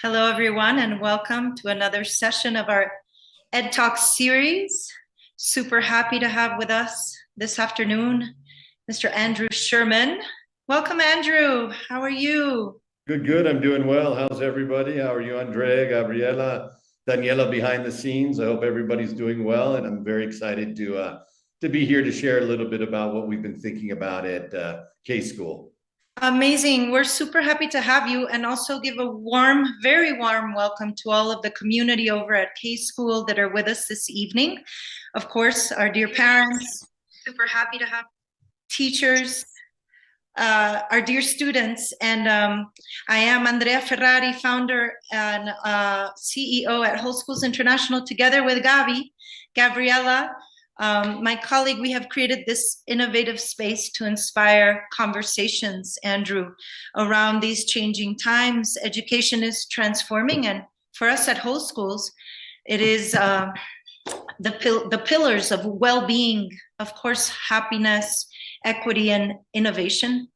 Hello, everyone, and welcome to another session of our Ed Talk series. Super happy to have with us this afternoon Mr. Andrew Sherman. Welcome, Andrew. How are you? Good. I'm doing well. How's everybody? How are you, Andrea, Gabriela, Daniela behind the scenes? I hope everybody's doing well, and I'm very excited to be here to share a little bit about what we've been thinking about at K School. Amazing. We're super happy to have you and also give a warm, very warm welcome to all of the community over at K School that are with us this evening. Of course, our dear parents, super happy to have teachers, our dear students. And I am Andrea Ferrari, founder and CEO at Whole Schools International, together with Gabriela, my colleague. We have created this innovative space to inspire conversations, Andrew, around these changing times. Education is transforming, and for us at Whole Schools, it is the pillars of well-being, of course, happiness, equity, and innovation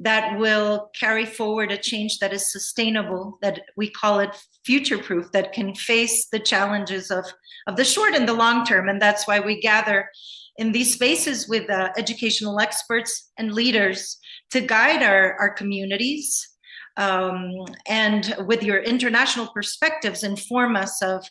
that will carry forward a change that is sustainable, that we call it future-proof, that can face the challenges of the short and the long term. And that's why we gather in these spaces with educational experts and leaders to guide our communities, and with your international perspectives, inform us of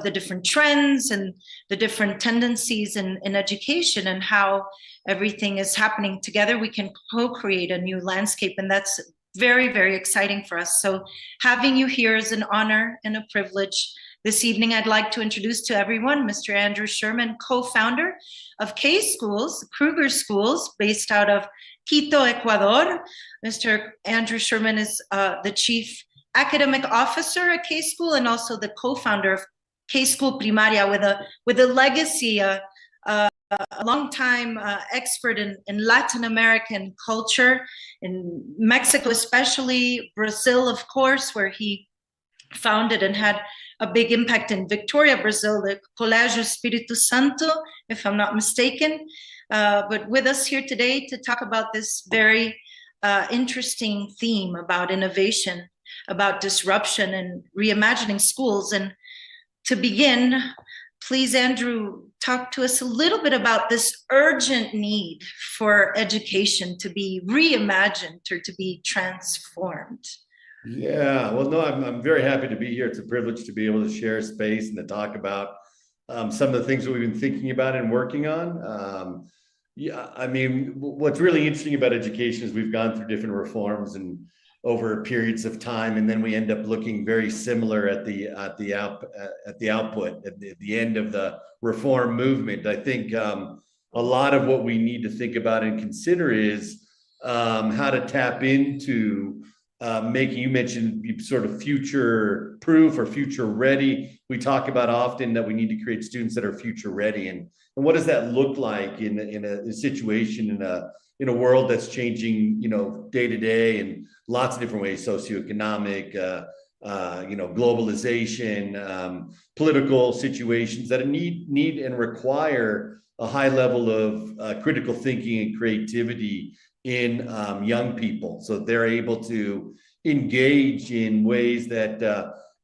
the different trends and the different tendencies in education, and how everything is happening together. We can co-create a new landscape, and that's very, very exciting for us. So having you here is an honor and a privilege. This evening, I'd like to introduce to everyone Mr. Andrew Sherman, co-founder of K Schools, Kruger Schools, based out of Quito, Ecuador. Mr. Andrew Sherman is the Chief Academic Officer at K School and also the co-founder of K School Primaria, with a legacy, a long-time expert in Latin American culture, in Mexico especially, Brazil, of course, where he founded and had a big impact in Victoria, Brazil, the Colégio Espírito Santo, if I'm not mistaken. But with us here today to talk about this very interesting theme about innovation, about disruption and reimagining schools. And to begin, please, Andrew, talk to us a little bit about this urgent need for education to be reimagined or to be transformed. Yeah, well, no, I'm very happy to be here. It's a privilege to be able to share space and to talk about some of the things that we've been thinking about and working on. Yeah, I mean, what's really interesting about education is we've gone through different reforms and over periods of time, and then we end up looking very similar at the output at the end of the reform movement. I think a lot of what we need to think about and consider is how to tap into making, you mentioned sort of future proof or future ready. We talk about often that we need to create students that are future ready, and what does that look like in a situation in a world that's changing, day to day in lots of different ways, socioeconomic, globalization, political situations that need and require a high level of critical thinking and creativity in young people, so they're able to engage in ways that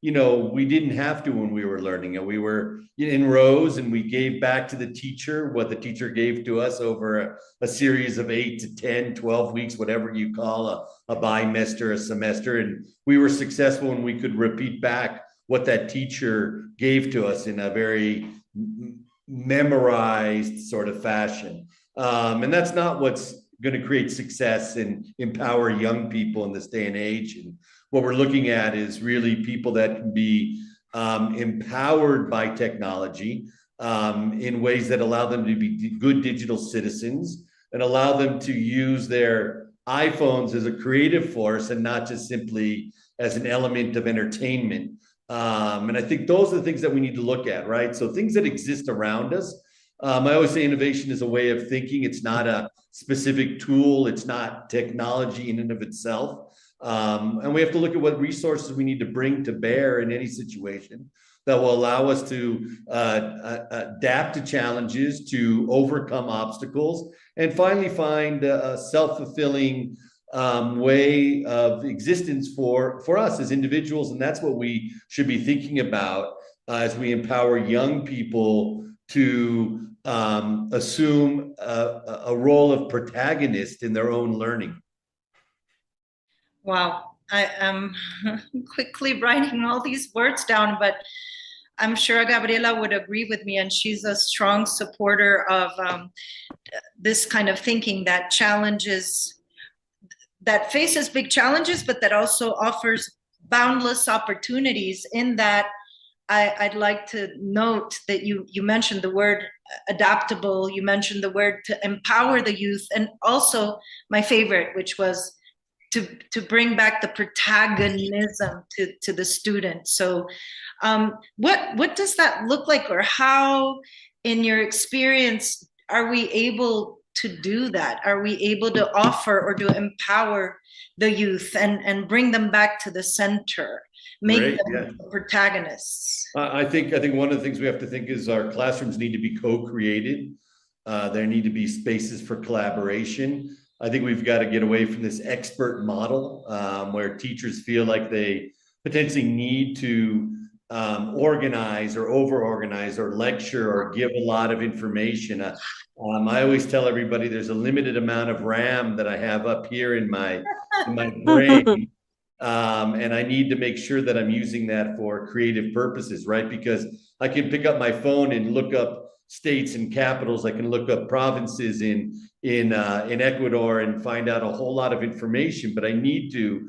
we didn't have to when we were learning. And we were in rows, and we gave back to the teacher what the teacher gave to us over a series of 8 to 10, 12 weeks, whatever you call a bimester, a semester. And we were successful when we could repeat back what that teacher gave to us in a very memorized sort of fashion. And that's not what's going to create success and empower young people in this day and age. And what we're looking at is really people that can be empowered by technology in ways that allow them to be good digital citizens and allow them to use their iPhones as a creative force and not just simply as an element of entertainment. And I think those are the things that we need to look at, right? So things that exist around us. I always say innovation is a way of thinking. It's not a specific tool. It's not technology in and of itself. And we have to look at what resources we need to bring to bear in any situation that will allow us to adapt to challenges, to overcome obstacles, and finally find self-fulfilling way of existence for us as individuals, and that's what we should be thinking about as we empower young people to assume a role of protagonist in their own learning. Wow. I am quickly writing all these words down, but I'm sure Gabriela would agree with me, and she's a strong supporter of this kind of thinking that challenges, that faces big challenges, but that also offers boundless opportunities. In that, I'd like to note that you mentioned the word adaptable, you mentioned the word to empower the youth, and also my favorite, which was to bring back the protagonism to the student. So what does that look like, or how, in your experience, are we able to do that? Are we able to offer or to empower the youth and bring them back to the center, make Great, them protagonists? I think one of the things we have to think is our classrooms need to be co-created. There need to be spaces for collaboration. I think we've got to get away from this expert model where teachers feel like they potentially need to organize or over-organize or lecture or give a lot of information. I always tell everybody there's a limited amount of RAM that I have up here in my brain. And I need to make sure that I'm using that for creative purposes, right? Because I can pick up my phone and look up states and capitals. I can look up provinces in Ecuador and find out a whole lot of information. But I need to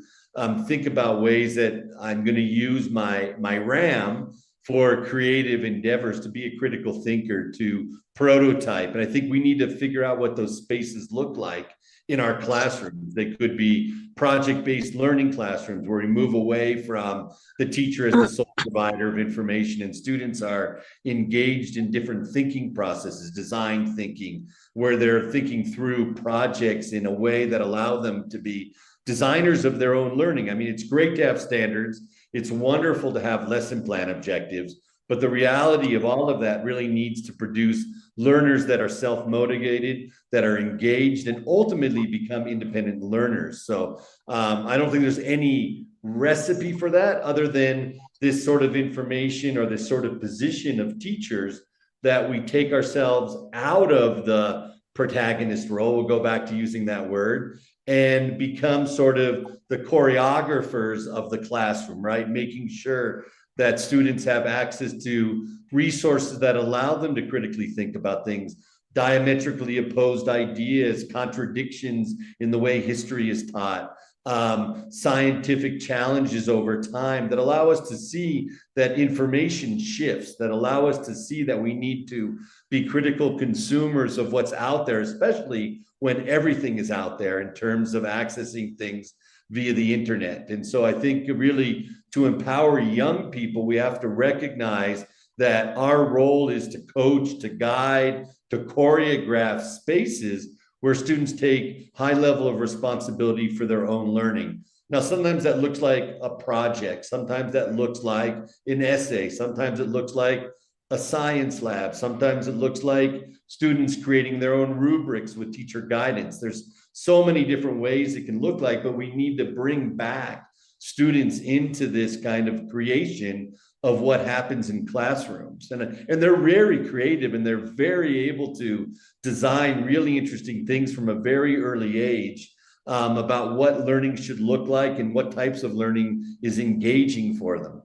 think about ways that I'm going to use my RAM for creative endeavors, to be a critical thinker, to prototype. And I think we need to figure out what those spaces look like in our classrooms. They could be project-based learning classrooms where we move away from the teacher as the sole provider of information, and students are engaged in different thinking processes, design thinking, where they're thinking through projects in a way that allow them to be designers of their own learning. I mean, it's great to have standards. It's wonderful to have lesson plan objectives, but the reality of all of that really needs to produce learners that are self-motivated, that are engaged, and ultimately become independent learners. So I don't think there's any recipe for that other than this sort of information or this sort of position of teachers, that we take ourselves out of the protagonist role, we'll go back to using that word, and become sort of the choreographers of the classroom, right? Making sure that students have access to resources that allow them to critically think about things, diametrically opposed ideas, contradictions in the way history is taught, scientific challenges over time that allow us to see that information shifts, that allow us to see that we need to be critical consumers of what's out there, especially when everything is out there in terms of accessing things via the internet. And so I think really, to empower young people, we have to recognize that our role is to coach, to guide, to choreograph spaces where students take high level of responsibility for their own learning. Now, sometimes that looks like a project. Sometimes that looks like an essay. Sometimes it looks like a science lab. Sometimes it looks like students creating their own rubrics with teacher guidance. There's so many different ways it can look like, but we need to bring back students into this kind of creation of what happens in classrooms. And they're very creative, and they're very able to design really interesting things from a very early age about what learning should look like and what types of learning is engaging for them.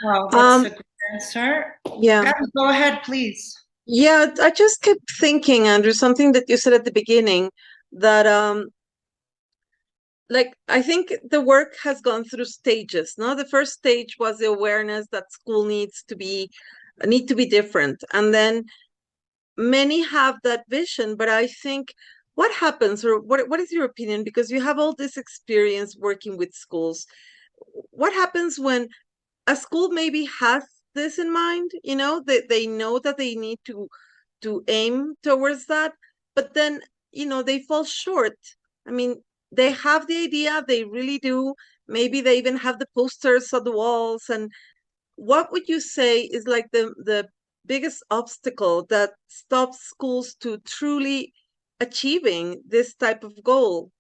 Wow, that's a good answer. Yeah. Gabby, go ahead, please. Yeah, I just kept thinking, Andrew, something that you said at the beginning, that like, I think the work has gone through stages. No, the first stage was the awareness that school need to be different, and then many have that vision. But I think what happens, or what is your opinion? Because you have all this experience working with schools. What happens when a school maybe has this in mind? You know, they know that they need to aim towards that, but then, you know, they fall short. I mean, they have the idea, they really do. Maybe they even have the posters on the walls. And what would you say is like the biggest obstacle that stops schools to truly achieving this type of goal?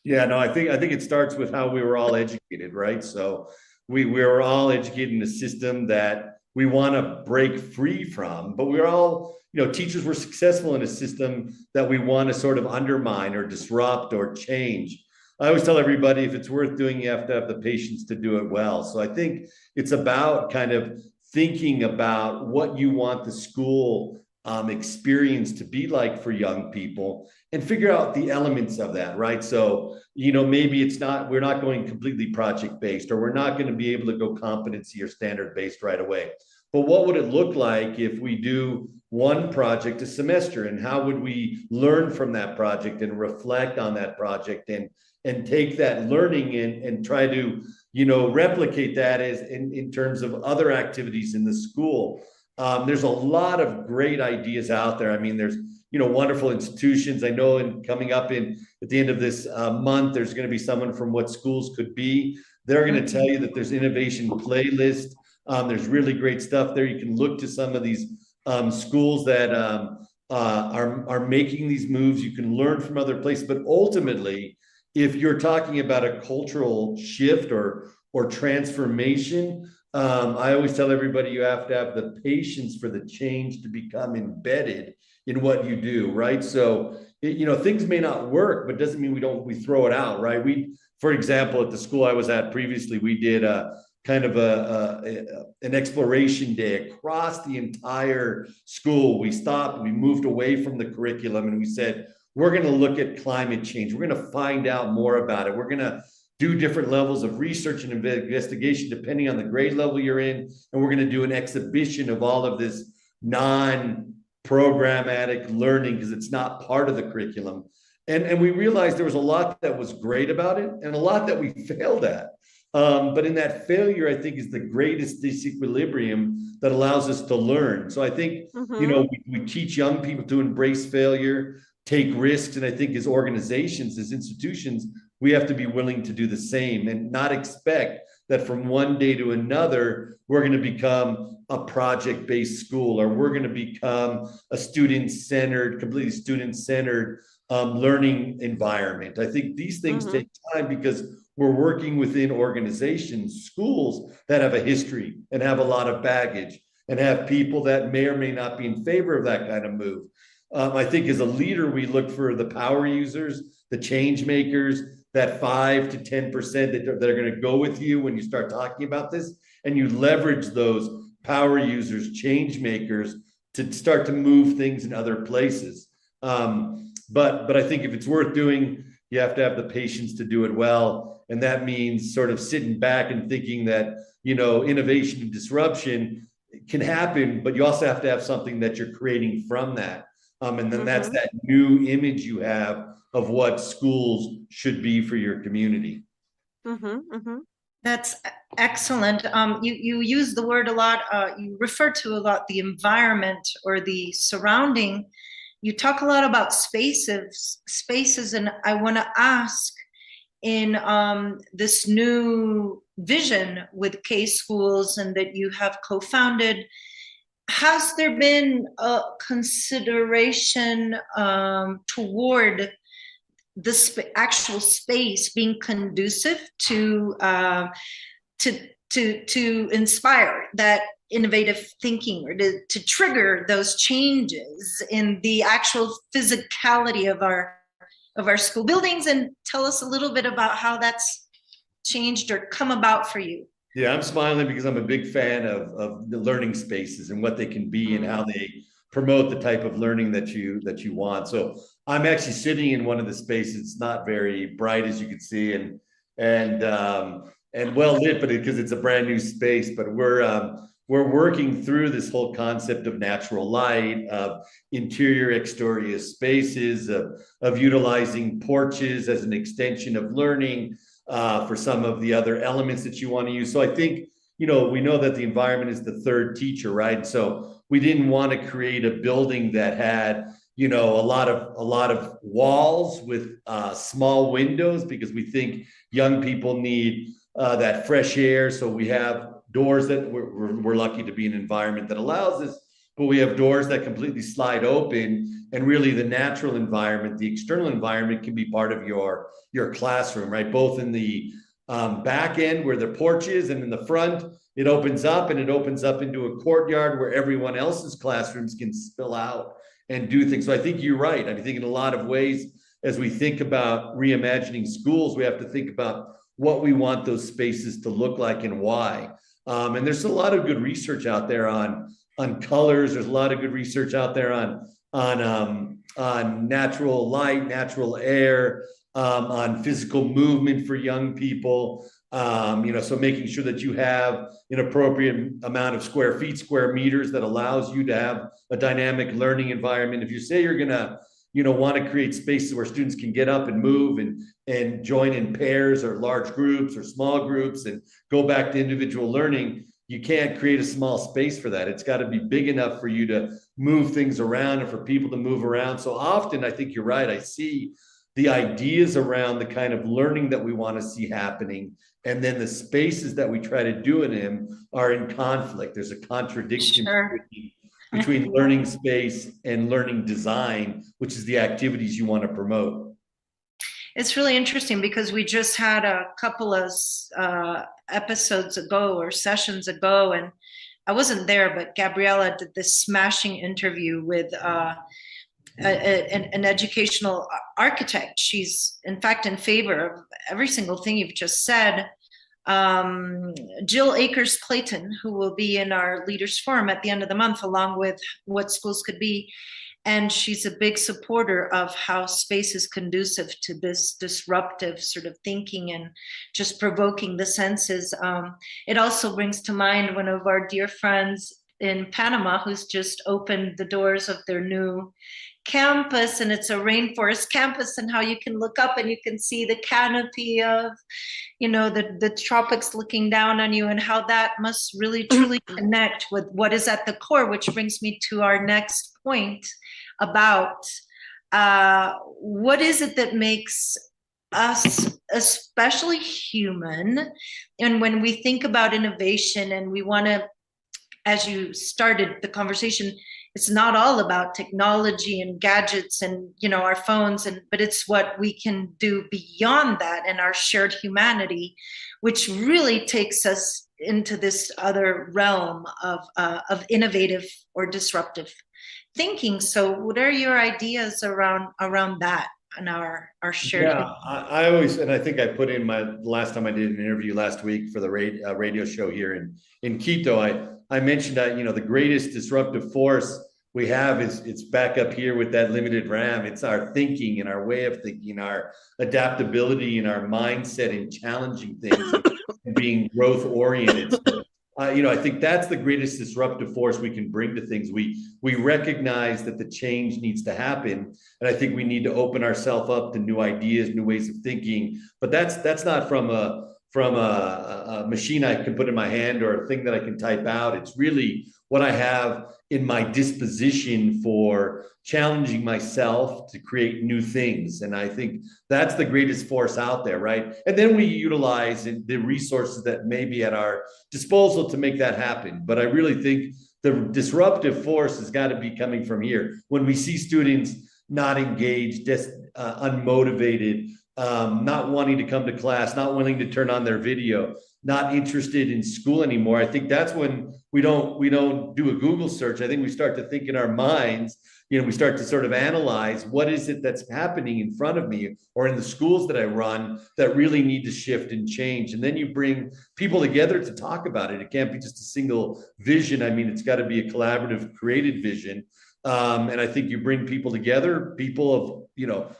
Yeah, no, I think it starts with how we were all educated, right? So we were all educated in a system that we want to break free from, but we're all, teachers were successful in a system that we want to sort of undermine or disrupt or change. I always tell everybody if it's worth doing, you have to have the patience to do it well. So I think it's about kind of thinking about what you want the school experience to be like for young people and figure out the elements of that, right? So, maybe we're not going completely project based, or we're not going to be able to go competency or standard based right away. But what would it look like if we do one project a semester, and how would we learn from that project and reflect on that project and take that learning and try to, replicate that as in terms of other activities in the school. There's a lot of great ideas out there. I mean, there's wonderful institutions. I know coming up at the end of this month, there's going to be someone from What Schools Could Be. They're going to tell you that there's innovation playlist. There's really great stuff there. You can look to some of these schools that are making these moves. You can learn from other places, but ultimately, if you're talking about a cultural shift or transformation, I always tell everybody you have to have the patience for the change to become embedded in what you do, right? So, things may not work, but doesn't mean we throw it out, right? For example, at the school I was at previously, we did a kind of an exploration day across the entire school. We stopped, we moved away from the curriculum, and we said, we're going to look at climate change. We're going to find out more about it. We're going to do different levels of research and investigation depending on the grade level you're in. And we're going to do an exhibition of all of this non-programmatic learning because it's not part of the curriculum. And we realized there was a lot that was great about it and a lot that we failed at. But in that failure, I think is the greatest disequilibrium that allows us to learn. So I think, we teach young people to embrace failure, take risks. And I think as organizations, as institutions, we have to be willing to do the same and not expect that from one day to another, we're going to become a project-based school, or we're going to become a completely student-centered learning environment. I think these things take time because we're working within organizations, schools that have a history and have a lot of baggage and have people that may or may not be in favor of that kind of move. I think as a leader, we look for the power users, the change makers, that 5 to 10% that are going to go with you when you start talking about this, and you leverage those power users, change makers to start to move things in other places. But I think if it's worth doing, you have to have the patience to do it well. And that means sort of sitting back and thinking that, innovation and disruption can happen, but you also have to have something that you're creating from that. And then that's that new image you have of what schools should be for your community. That's excellent. You use the word a lot. You refer to a lot the environment or the surrounding. You talk a lot about spaces, and I want to ask, in this new vision with K schools and that you have co-founded, has there been a consideration toward the actual space being conducive to inspire that innovative thinking, or to trigger those changes in the actual physicality of our school buildings? And tell us a little bit about how that's changed or come about for you. Yeah, I'm smiling because I'm a big fan of the learning spaces and what they can be and how they promote the type of learning that you want. So I'm actually sitting in one of the spaces. It's not very bright, as you can see, and well lit, but because it's a brand new space. But we're working through this whole concept of natural light, of interior exterior spaces, of utilizing porches as an extension of learning. For some of the other elements that you want to use. So I think, we know that the environment is the third teacher, right? So we didn't want to create a building that had, a lot of walls with small windows, because we think young people need that fresh air. So we have doors that we're lucky to be in an environment that allows us but we have doors that completely slide open, and really the natural environment, the external environment can be part of your classroom, right? Both in the back end where the porch is, and in the front, it opens up, and it opens up into a courtyard where everyone else's classrooms can spill out and do things. So I think you're right. I think in a lot of ways, as we think about reimagining schools, we have to think about what we want those spaces to look like and why. And there's a lot of good research out there on colors. There's a lot of good research out there on natural light, natural air, on physical movement for young people. So making sure that you have an appropriate amount of square feet, square meters that allows you to have a dynamic learning environment. If you say you're gonna, want to create spaces where students can get up and move and join in pairs or large groups or small groups and go back to individual learning, you can't create a small space for that. It's got to be big enough for you to move things around and for people to move around. So often, I think you're right. I see the ideas around the kind of learning that we want to see happening, and then the spaces that we try to do it in are in conflict. There's a contradiction between learning space and learning design, which is the activities you want to promote. It's really interesting because we just had a couple of episodes ago or sessions ago, and I wasn't there, but Gabriella did this smashing interview with an educational architect. She's in fact in favor of every single thing you've just said. Jill Akers Clayton, who will be in our Leaders Forum at the end of the month, along with What Schools Could Be. And she's a big supporter of how space is conducive to this disruptive sort of thinking and just provoking the senses. It also brings to mind one of our dear friends in Panama who's just opened the doors of their new campus, and it's a rainforest campus, and how you can look up and you can see the canopy of the tropics looking down on you, and how that must really truly connect with what is at the core, which brings me to our next point about what is it that makes us especially human. And when we think about innovation, and we want to, as you started the conversation, it's not all about technology and gadgets and our phones, but it's what we can do beyond that, and our shared humanity, which really takes us into this other realm of innovative or disruptive thinking. So what are your ideas around that and our shared humanity? I always, and I think I put in my last time I did an interview last week for the radio show here in Quito, I mentioned that the greatest disruptive force we have is it's back up here with that limited RAM. It's our thinking and our way of thinking, our adaptability and our mindset in challenging things and being growth oriented. I think that's the greatest disruptive force we can bring to things. We recognize that the change needs to happen, and I think we need to open ourselves up to new ideas, new ways of thinking. But that's not from a machine I can put in my hand or a thing that I can type out. It's really what I have in my disposition for challenging myself to create new things. And I think that's the greatest force out there, right? And then we utilize the resources that may be at our disposal to make that happen. But I really think the disruptive force has got to be coming from here. When we see students not engaged, just unmotivated, not wanting to come to class, not willing to turn on their video, not interested in school anymore, I think that's when we don't do a Google search. I think we start to think in our minds, we start to sort of analyze what is it that's happening in front of me or in the schools that I run that really need to shift and change. And then you bring people together to talk about it. It can't be just a single vision. I mean, it's got to be a collaborative, created vision. And I think you bring people together, people of,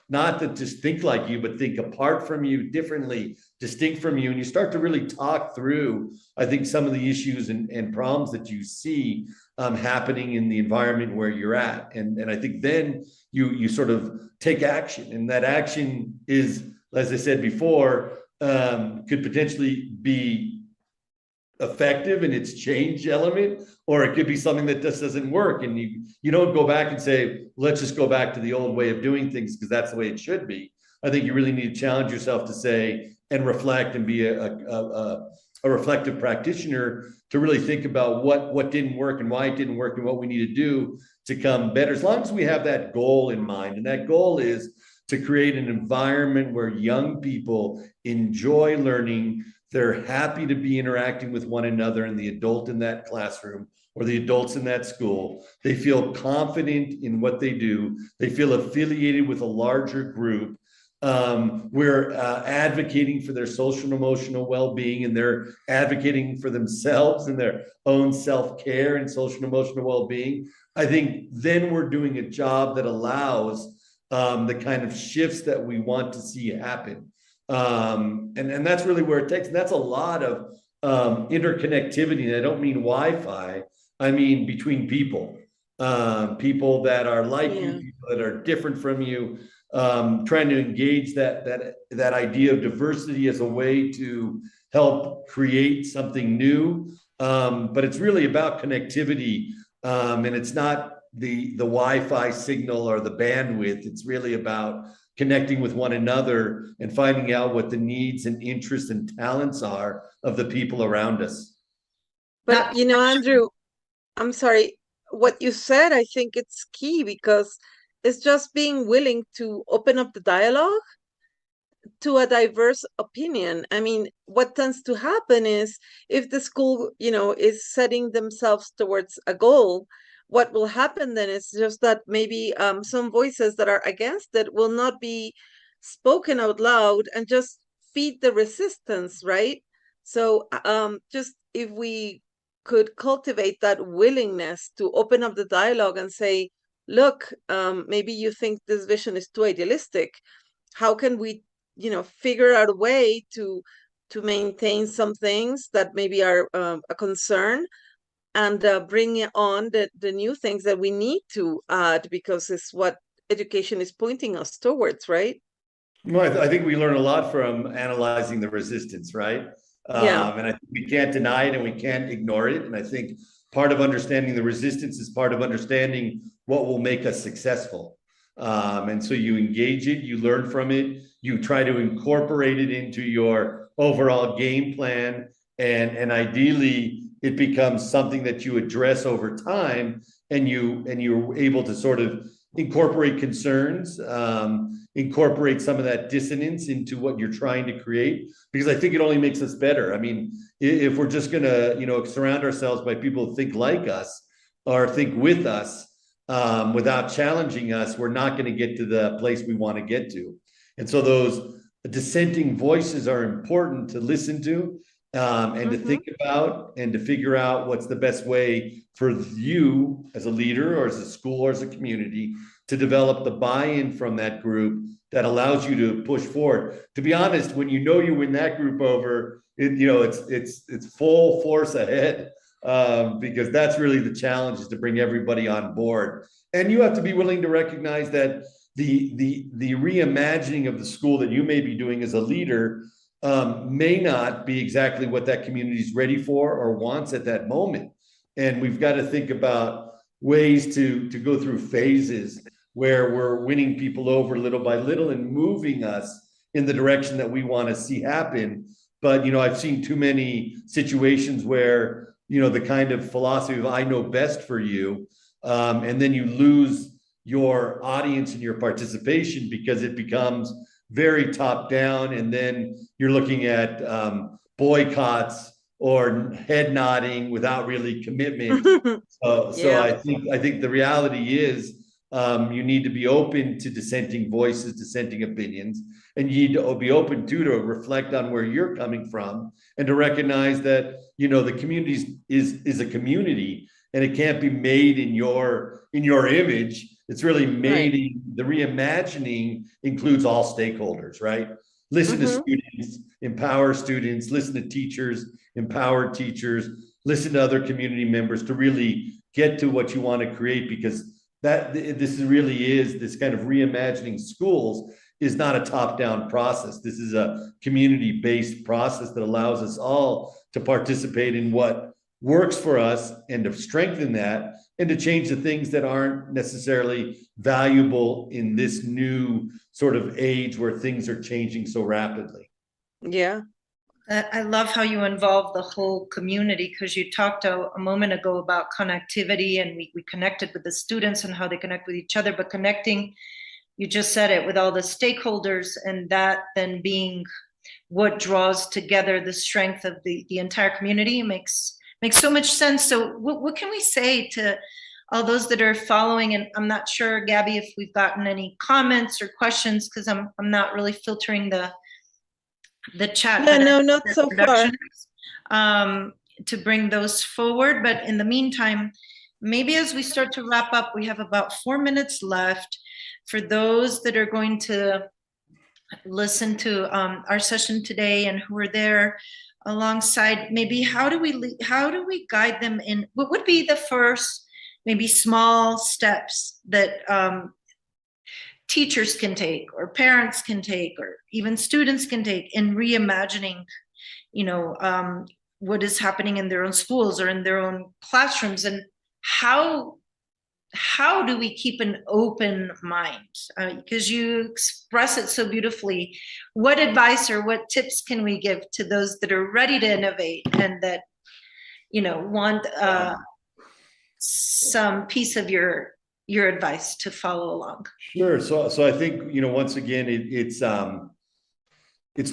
not that just think like you, but think apart from you, differently, distinct from you. And you start to really talk through, I think, some of the issues and problems that you see happening in the environment where you're at. And I think then you sort of take action. And that action is, as I said before, could potentially be effective in its change element, or it could be something that just doesn't work. And you don't go back and say, let's just go back to the old way of doing things because that's the way it should be. I think you really need to challenge yourself to say and reflect and be a a reflective practitioner to really think about what didn't work and why it didn't work and what we need to do to come better, as long as we have that goal in mind. And that goal is to create an environment where young people enjoy learning, they're happy to be interacting with one another and the adult in that classroom or the adults in that school. They feel confident in what they do. They feel affiliated with a larger group. We're advocating for their social and emotional well-being, and they're advocating for themselves and their own self-care and social and emotional well-being. I think then we're doing a job that allows the kind of shifts that we want to see happen. And that's really where it takes. And that's a lot of interconnectivity. And I don't mean Wi-Fi, I mean between people, people that are like you, people that are different from you, trying to engage that idea of diversity as a way to help create something new. But it's really about connectivity. And it's not the Wi-Fi signal or the bandwidth. It's really about connecting with one another and finding out what the needs and interests and talents are of the people around us. But Andrew, I'm sorry, what you said, I think it's key, because it's just being willing to open up the dialogue to a diverse opinion. I mean, what tends to happen is, if the school, is setting themselves towards a goal, what will happen then is just that maybe some voices that are against it will not be spoken out loud and just feed the resistance, right? So just if we could cultivate that willingness to open up the dialogue and say, look, maybe you think this vision is too idealistic. How can we, figure out a way to maintain some things that maybe are a concern, and bring on the new things that we need to add, because it's what education is pointing us towards, right? Well, I think we learn a lot from analyzing the resistance, right? Yeah. And I think we can't deny it and we can't ignore it. And I think part of understanding the resistance is part of understanding what will make us successful. And so you engage it, you learn from it, you try to incorporate it into your overall game plan, and ideally it becomes something that you address over time, and you're able to sort of incorporate concerns, incorporate some of that dissonance into what you're trying to create, because I think it only makes us better. I mean, if we're just gonna, surround ourselves by people who think like us or think with us, without challenging us, we're not going to get to the place we want to get to. And so those dissenting voices are important to listen to, and to think about, and to figure out what's the best way for you as a leader or as a school or as a community to develop the buy-in from that group that allows you to push forward. To be honest, when you win that group over, it's full force ahead, because that's really the challenge, is to bring everybody on board. And you have to be willing to recognize that the reimagining of the school that you may be doing as a leader may not be exactly what that community is ready for or wants at that moment. And we've got to think about ways to go through phases where we're winning people over little by little and moving us in the direction that we want to see happen. But, I've seen too many situations where, the kind of philosophy of I know best for you, and then you lose your audience and your participation because it becomes very top down, and then you're looking at boycotts or head nodding without really commitment. So I think the reality is, you need to be open to dissenting voices, dissenting opinions, and you need to be open to reflect on where you're coming from, and to recognize that the community is a community, and it can't be made in your image. It's really made in the reimagining includes all stakeholders, right? Listen to students, empower students, listen to teachers, empower teachers, listen to other community members to really get to what you want to create, because this really is this kind of reimagining schools is not a top-down process. This is a community-based process that allows us all to participate in what works for us, and to strengthen that, and to change the things that aren't necessarily valuable in this new sort of age where things are changing so rapidly. Yeah. I love how you involve the whole community, because you talked a moment ago about connectivity, and we connected with the students and how they connect with each other, but connecting, you just said it, with all the stakeholders, and that then being what draws together the strength of the entire community makes so much sense. So what can we say to all those that are following? And I'm not sure, Gabby, if we've gotten any comments or questions, because I'm not really filtering the chat. Yeah, but no, not so far. To bring those forward. But in the meantime, maybe as we start to wrap up, we have about 4 minutes left. For those that are going to listen to our session today and who are there alongside, maybe how do we guide them in what would be the first maybe small steps that teachers can take, or parents can take, or even students can take in reimagining, what is happening in their own schools or in their own classrooms, and how do we keep an open mind? Because you express it so beautifully. What advice or what tips can we give to those that are ready to innovate and that want some piece of your advice to follow along? Sure. So I think, once again, it's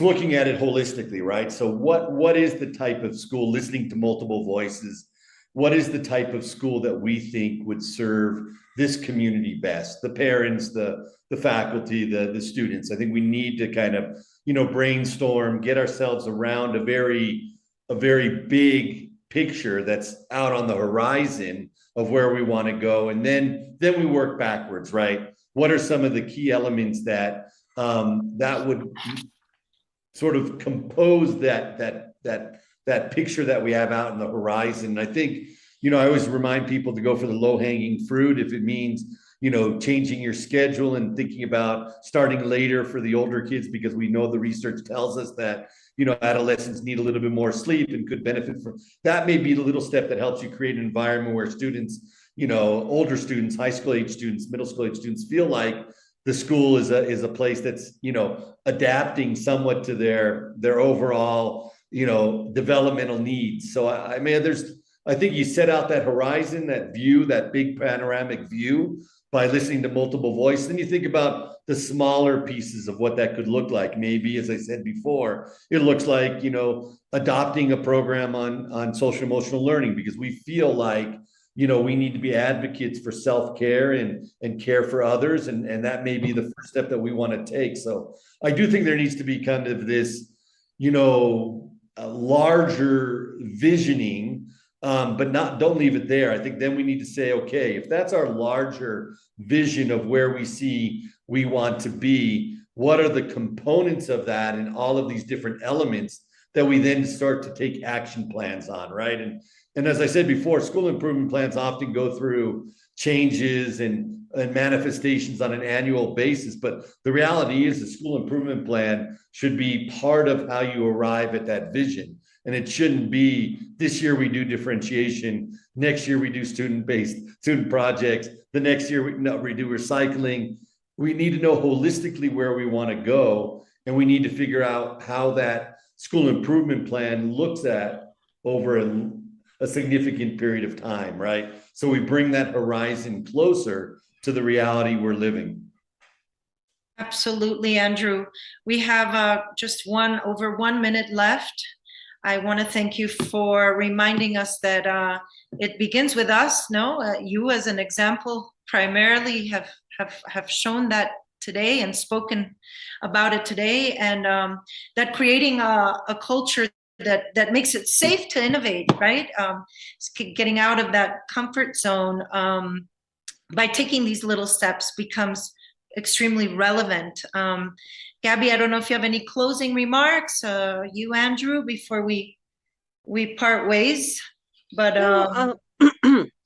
looking at it holistically, right? So what is the type of school, listening to multiple voices? What is the type of school that we think would serve this community best? The parents, the faculty, the students. I think we need to kind of, brainstorm, get ourselves around a very big picture that's out on the horizon of where we want to go. And then we work backwards, right? What are some of the key elements that that would sort of compose that picture that we have out in the horizon? I think, I always remind people to go for the low-hanging fruit. If it means, changing your schedule and thinking about starting later for the older kids, because we know the research tells us that, adolescents need a little bit more sleep and could benefit from that. May be the little step that helps you create an environment where students, older students, high school age students, middle school age students feel like the school is a place that's, adapting somewhat to their overall, developmental needs. So I think you set out that horizon, that view, that big panoramic view by listening to multiple voices. Then you think about the smaller pieces of what that could look like. Maybe, as I said before, it looks like, adopting a program on social emotional learning, because we feel like, we need to be advocates for self-care and care for others. And that may be the first step that we want to take. So I do think there needs to be kind of this, a larger visioning, but don't leave it there. I think then we need to say, okay, if that's our larger vision of where we want to be, what are the components of that and all of these different elements that we then start to take action plans on, right? And as I said before, school improvement plans often go through changes and manifestations on an annual basis. But the reality is the school improvement plan should be part of how you arrive at that vision. And it shouldn't be this year we do differentiation, next year we do student-based student projects, the next year we do recycling. We need to know holistically where we want to go, and we need to figure out how that school improvement plan looks at over a significant period of time, right? So we bring that horizon closer to the reality we're living. Absolutely, Andrew. We have just over 1 minute left. I want to thank you for reminding us that it begins with us. No, you as an example primarily have shown that today and spoken about it today, and that creating a culture that makes it safe to innovate, right? Getting out of that comfort zone by taking these little steps becomes extremely relevant. Gabby, I don't know if you have any closing remarks, you, Andrew, before we part ways, but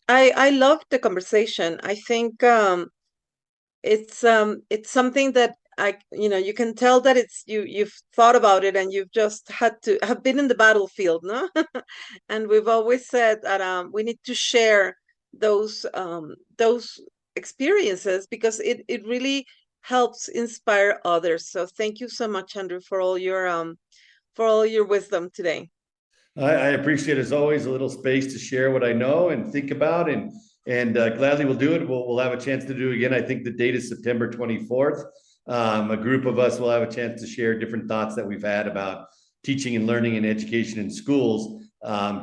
I love the conversation. I think it's something that you can tell that you've thought about it and you've just had to have been in the battlefield, no? And we've always said that we need to share those experiences, because it really helps inspire others. So thank you so much, Andrew, for all your for all your wisdom today. I appreciate, as always, a little space to share what I know and think about, and gladly we'll do it. We'll have a chance to do it again. I think the date is September 24th. A group of us will have a chance to share different thoughts that we've had about teaching and learning and education in schools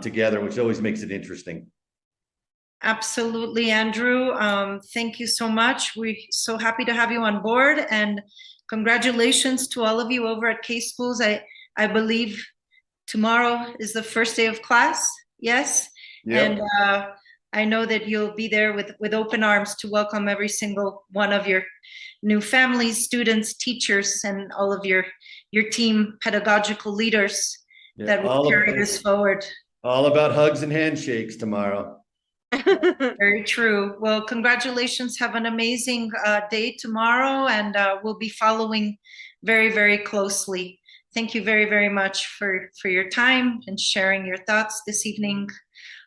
together, which always makes it interesting. Absolutely, Andrew. Thank you so much. We're so happy to have you on board, and congratulations to all of you over at K Schools. I believe tomorrow is the first day of class. Yes. Yep. And I know that you'll be there with open arms to welcome every single one of your new families, students, teachers, and all of your team pedagogical leaders that will carry this forward. All about hugs and handshakes tomorrow. Very true. Well, congratulations. Have an amazing day tomorrow, and we'll be following very, very closely. Thank you very, very much for your time and sharing your thoughts this evening.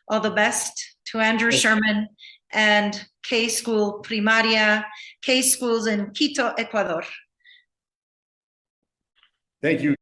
All the best to Andrew Sherman and K School Primaria, K Schools in Quito, Ecuador. Thank you.